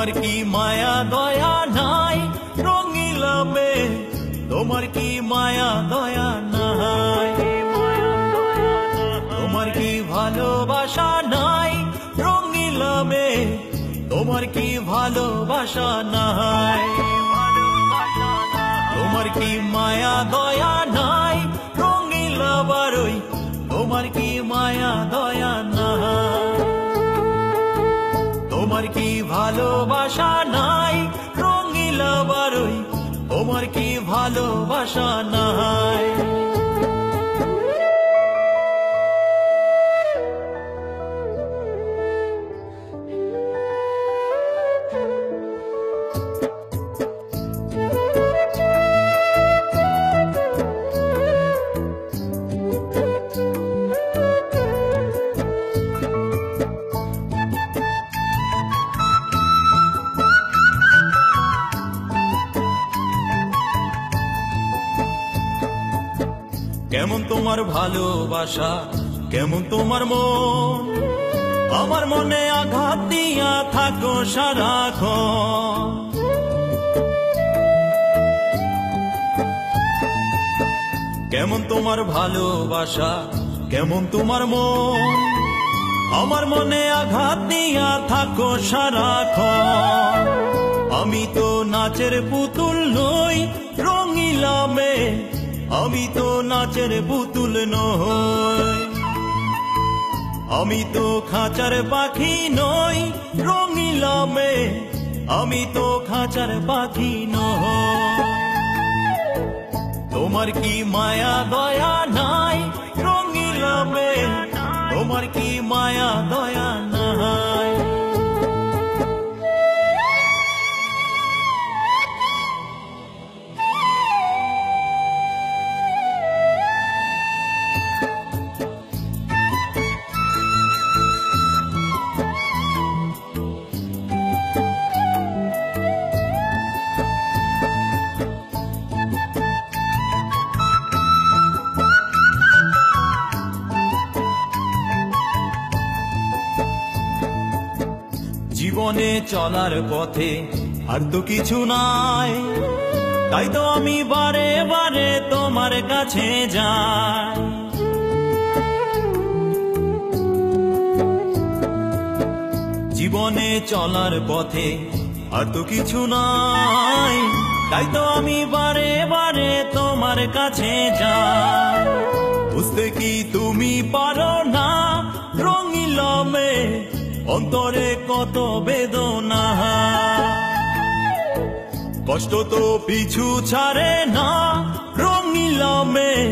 তোমার কি মায়া দয়া নাই রঙিলা মেয়ে, তোমার কি মায়া দয়া নাই, তোমার কি ভালোবাসা নাই রঙিলা মেয়ে, তোমার কি ভালোবাসা নাই, তোমার কি মায়া দয়া নাই রঙিলা বারই, তোমার কি মায়া দয়া নাই, তোমার কি ভালোবাসা নাই রঙিলা বারই, তোমার কি ভালোবাসা নাই। কেমন তোমার ভালোবাসা, কেমন তোমার মন, আমার মনে আঘাত দিয়া থাকো সারাক্ষণ। কেমন তোমার ভালোবাসা, কেমন তোমার মন, আমার মনে আঘাত দিয়া থাকো সারাক্ষণ। আমি তো নাচের পুতুল নই রঙিলা মেয়ে, আমি তো নাচের পুতুল নই, আমি তো খাঁচার পাখি নই রঙিলা মেয়ে, আমি তো খাঁচার পাখি নই। তোমার কি মায়া দয়া নাই রঙিলা মেয়ে, তোমার কি মায়া দয়া নাই। জীবনে চলার পথে আর তো কিছু নাই, তাই তো আমি বারে বারে তোমার কাছে যাই। জীবনে চলার পথে আর তো কিছু নাই, তাই তো আমি বারে বারে তোমার কাছে যাই। বুঝতে কি তুমি পারো না রঙিলা মেয়ে, অন্তরে কত বেদনা, কষ্ট তো পিছু ছাড়ে না রঙিলা মেয়ে,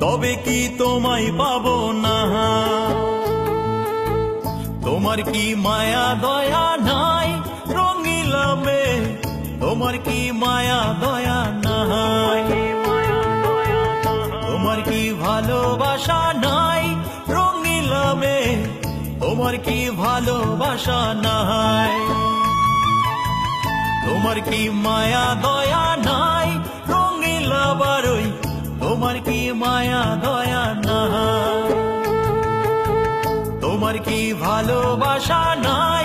তবে কি তোমায় পাবো না। তোমার কি মায়া দয়া নাই রঙিলা মেয়ে, তোমার কি মায়া দয়া নাই, তোমার কি ভালোবাসা নাই রঙিলা মেয়ে, তোমার কি ভালোবাসা নাই, তোমার কি মায়া দয়া নাই রঙিলা বারই, তোমার কি মায়া দয়া নাই, তোমার কি ভালোবাসা নাই।